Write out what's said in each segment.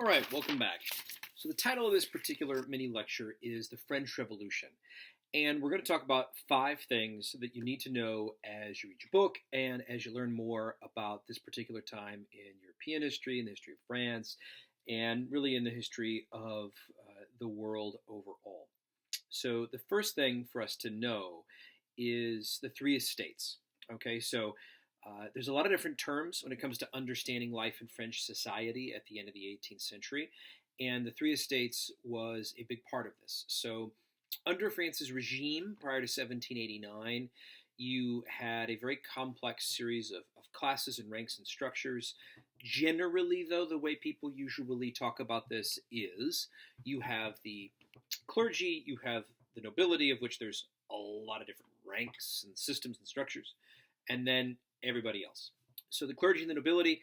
All right, welcome back. So the title of this particular mini lecture is The French Revolution. And we're going to talk about 5 things that you need to know as you read your book and as you learn more about this particular time in European history, in the history of France, and really in the history of the world overall. So the first thing for us to know is the three estates. Okay, so there's a lot of different terms when it comes to understanding life in French society at the end of the 18th century, and the three estates was a big part of this. So under France's regime prior to 1789, you had a very complex series of classes and ranks and structures. Generally, though, the way people usually talk about this is you have the clergy, you have the nobility, of which there's a lot of different ranks and systems and structures, and then everybody else. So the clergy and the nobility,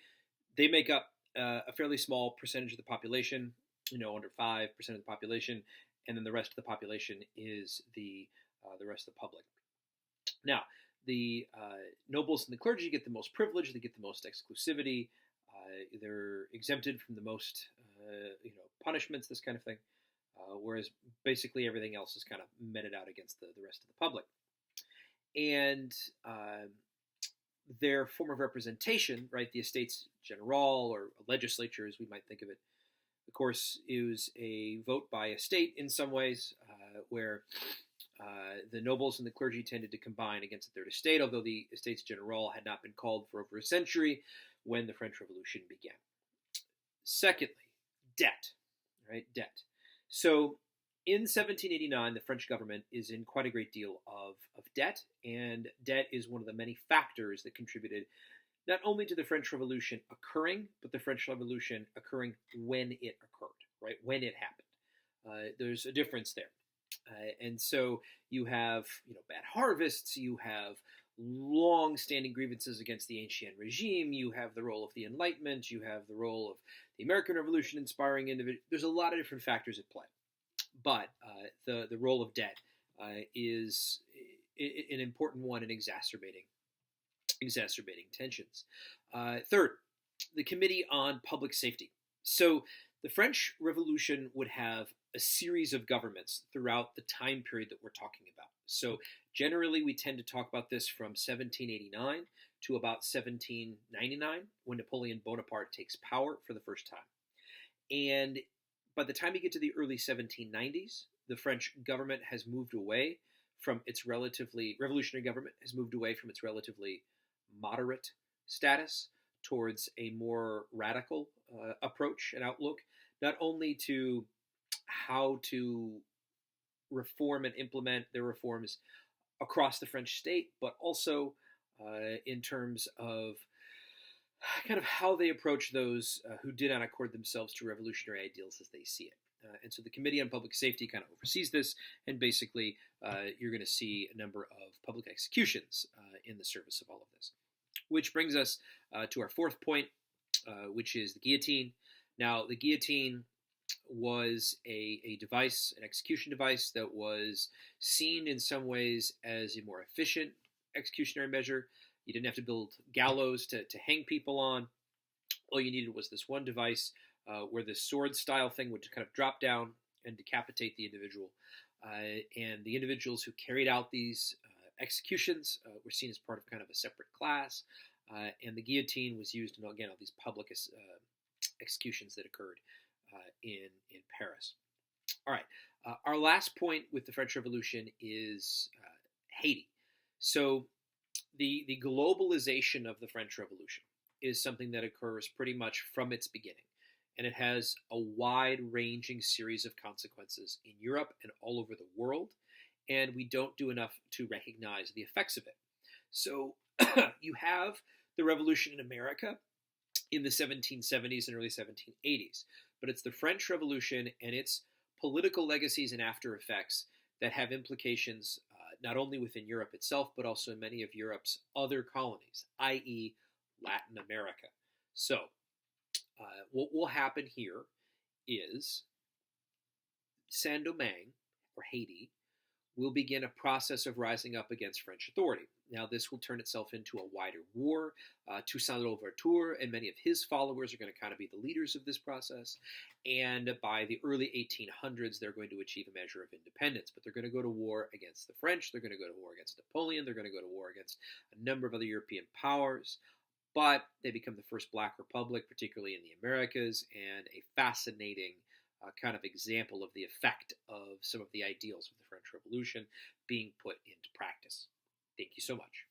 they make up a fairly small percentage of the population, under 5% of the population, and then the rest of the population is the rest of the public. Now, the nobles and the clergy get the most privilege, they get the most exclusivity, they're exempted from the most punishments, this kind of thing, whereas basically everything else is kind of meted out against the rest of the public. And their form of representation, right, the Estates General or a legislature as we might think of it, of course, is a vote by estate in some ways, where the nobles and the clergy tended to combine against the third estate, although the Estates General had not been called for over a century when the French Revolution began. Secondly, debt, right? Debt. So in 1789, the French government is in quite a great deal of debt, and debt is one of the many factors that contributed not only to the French Revolution occurring, but the French Revolution occurring when it occurred, right? When it happened. There's a difference there. And so you have, bad harvests, you have long-standing grievances against the Ancien regime, you have the role of the Enlightenment, you have the role of the American Revolution inspiring individuals. There's a lot of different factors at play. But the role of debt is an important one in exacerbating tensions. Third, the Committee on Public Safety. So the French Revolution would have a series of governments throughout the time period that we're talking about. So generally, we tend to talk about this from 1789 to about 1799, when Napoleon Bonaparte takes power for the first time. And by the time you get to the early 1790s, the French government has moved away from its revolutionary government has moved away from its relatively moderate status towards a more radical approach and outlook, not only to how to reform and implement their reforms across the French state, but also in terms of kind of how they approach those who did not accord themselves to revolutionary ideals as they see it. And so the Committee on Public Safety kind of oversees this, and basically you're going to see a number of public executions in the service of all of this. Which brings us to our fourth point, which is the guillotine. Now, the guillotine was a device, an execution device that was seen in some ways as a more efficient executionary measure. You didn't have to build gallows to hang people on. All you needed was this one device where this sword-style thing would kind of drop down and decapitate the individual. And the individuals who carried out these executions were seen as part of kind of a separate class. And the guillotine was used in, again, all these public executions that occurred in Paris. All right. Our last point with the French Revolution is Haiti. So the globalization of the French Revolution is something that occurs pretty much from its beginning. And it has a wide-ranging series of consequences in Europe and all over the world. And we don't do enough to recognize the effects of it. So you have the revolution in America in the 1770s and early 1780s. But it's the French Revolution and its political legacies and after effects that have implications not only within Europe itself, but also in many of Europe's other colonies, i.e. Latin America. So what will happen here is Saint-Domingue, or Haiti, will begin a process of rising up against French authority. Now, this will turn itself into a wider war. Toussaint Louverture and many of his followers are going to kind of be the leaders of this process. And by the early 1800s, they're going to achieve a measure of independence. But they're going to go to war against the French. They're going to go to war against Napoleon. They're going to go to war against a number of other European powers. But they become the first Black Republic, particularly in the Americas, and a fascinating kind of example of the effect of some of the ideals of the French Revolution being put into practice. Thank you so much.